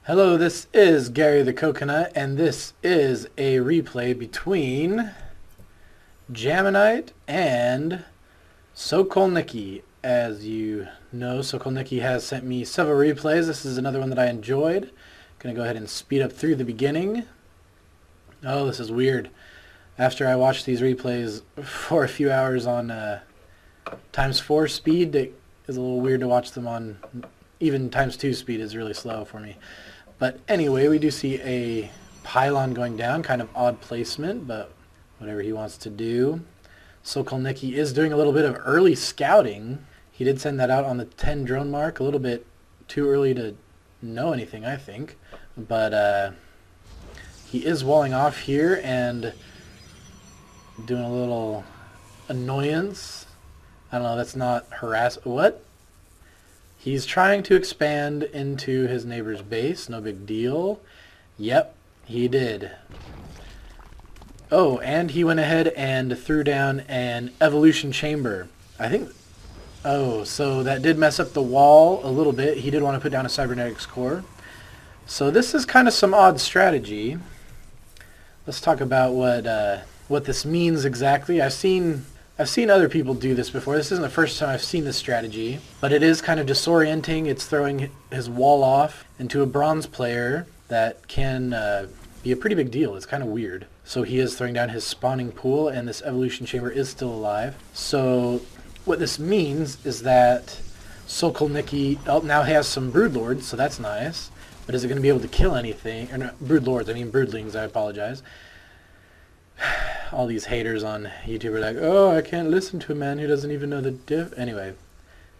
Hello, this is Gary the Coconut, and this is a replay between Jaminite and Solkolniki. As you know, Solkolniki has sent me several replays. This is another one that I enjoyed. Gonna go ahead and speed up through the beginning. Oh, this is weird. After I watched these replays for a few hours on ×4 speed, it is a little weird to watch them on even ×2 speed is really slow for me. But anyway, we do see a pylon going down, kind of odd placement, but whatever he wants to do. Solkolniki is doing a little bit of early scouting. He did send that out on the 10 drone mark, a little bit too early to know anything, I think. But he is walling off here and doing a little annoyance. I don't know, that's not harass. What? He's trying to expand into his neighbor's base. No big deal. Yep, he did. Oh, and he went ahead and threw down an evolution chamber. I think... Oh, so that did mess up the wall a little bit. He did want to put down a cybernetics core. So this is kind of some odd strategy. Let's talk about what this means exactly. I've seen other people do this before. This isn't the first time I've seen this strategy, but it is kind of disorienting. It's throwing his wall off into a bronze player that can be a pretty big deal. It's kind of weird. So he is throwing down his spawning pool, and this evolution chamber is still alive. So what this means is that Solkolniki now has some broodlords, so that's nice. But is it going to be able to kill anything? Or not broodlords, I mean broodlings, I apologize. All these haters on YouTube are like, oh, I can't listen to a man who doesn't even know the diff. Anyway,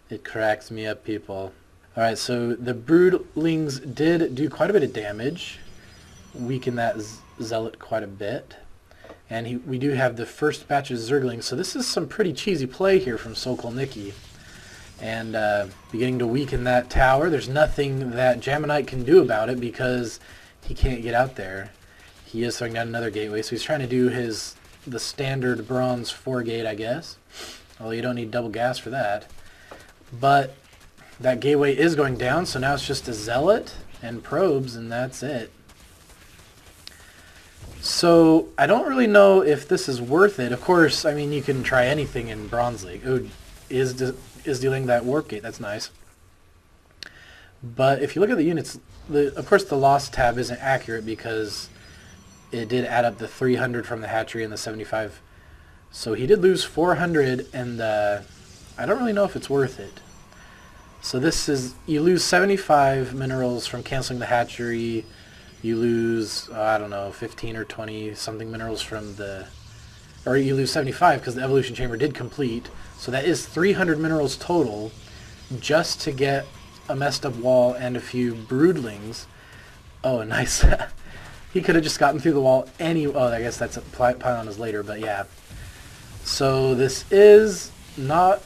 it cracks me up, people. Alright, so the broodlings did do quite a bit of damage. Weaken that zealot quite a bit. And we do have the first batch of zerglings. So this is some pretty cheesy play here from Solkolniki. And beginning to weaken that tower. There's nothing that Jaminite can do about it because he can't get out there. He is throwing down another gateway, so he's trying to do the standard bronze 4 gate, I guess. Although you don't need double gas for that. But that gateway is going down, so now it's just a zealot and probes, and that's it. So I don't really know if this is worth it. Of course, I mean, you can try anything in Bronze League. Oh, is dealing that warp gate. That's nice. But if you look at the units, of course the loss tab isn't accurate because it did add up the 300 from the hatchery and the 75. So he did lose 400, and I don't really know if it's worth it. So this is, you lose 75 minerals from canceling the hatchery. You lose, I don't know, 15 or 20 something minerals from the... Or you lose 75 because the evolution chamber did complete. So that is 300 minerals total just to get a messed up wall and a few broodlings. Oh, nice. He could have just gotten through the wall oh, I guess that's a pylon is later, but yeah. So this is not...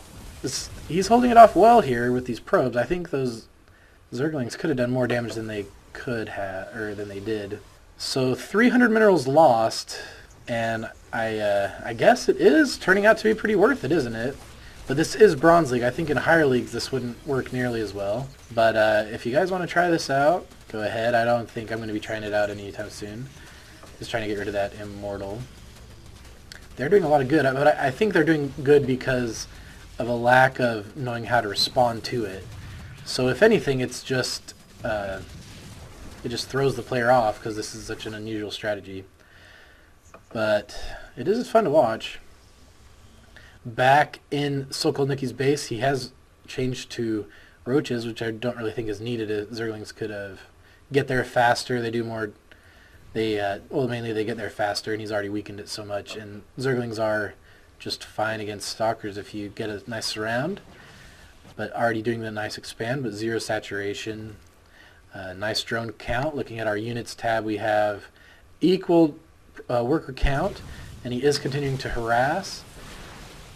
he's holding it off well here with these probes. I think those zerglings could have done more damage than they could have, or than they did. So 300 minerals lost, and I guess it is turning out to be pretty worth it, isn't it? But this is Bronze League. I think in higher leagues this wouldn't work nearly as well. But if you guys want to try this out, go ahead. I don't think I'm going to be trying it out anytime soon. Just trying to get rid of that immortal. They're doing a lot of good, but I think they're doing good because of a lack of knowing how to respond to it. So if anything, it's just it just throws the player off because this is such an unusual strategy. But it is fun to watch. Back in Solkolniki's base, he has changed to roaches, which I don't really think is needed. Zerglings could have get there faster. They do more. Well, mainly they get there faster, and he's already weakened it so much. And Zerglings are just fine against stalkers if you get a nice surround. But already doing the nice expand, but 0 saturation. Nice drone count. Looking at our units tab, we have equal worker count, and he is continuing to harass.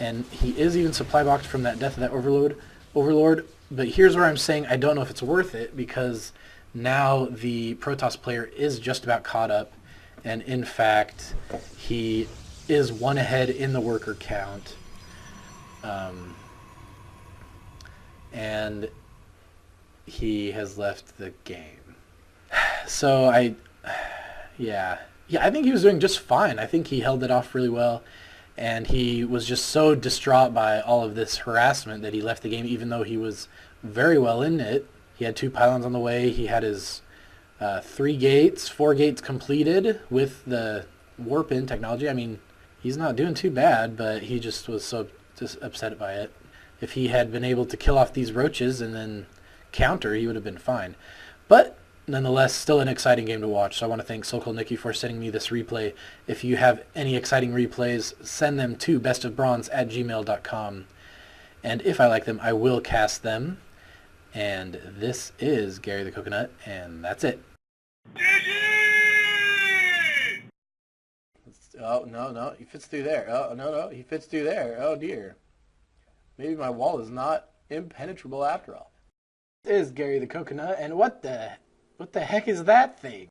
And he is even supply boxed from that death of that overlord. But here's where I'm saying I don't know if it's worth it, because now the Protoss player is just about caught up, and in fact he is one ahead in the worker count. And he has left the game. So yeah, I think he was doing just fine. I think he held it off really well, and he was just so distraught by all of this harassment that he left the game, even though he was very well in it. He had 2 pylons on the way. He had his 4 gates completed with the warp-in technology. I mean, he's not doing too bad, but he just was so just upset by it. If he had been able to kill off these roaches and then counter, he would have been fine. But nonetheless, still an exciting game to watch. So I want to thank Solkolniki for sending me this replay. If you have any exciting replays, send them to bestofbronze@gmail.com. And if I like them, I will cast them. And this is Gary the Coconut, and that's it. Oh, no, he fits through there. Oh, no, he fits through there. Oh, dear. Maybe my wall is not impenetrable after all. This is Gary the Coconut, and what the heck is that thing?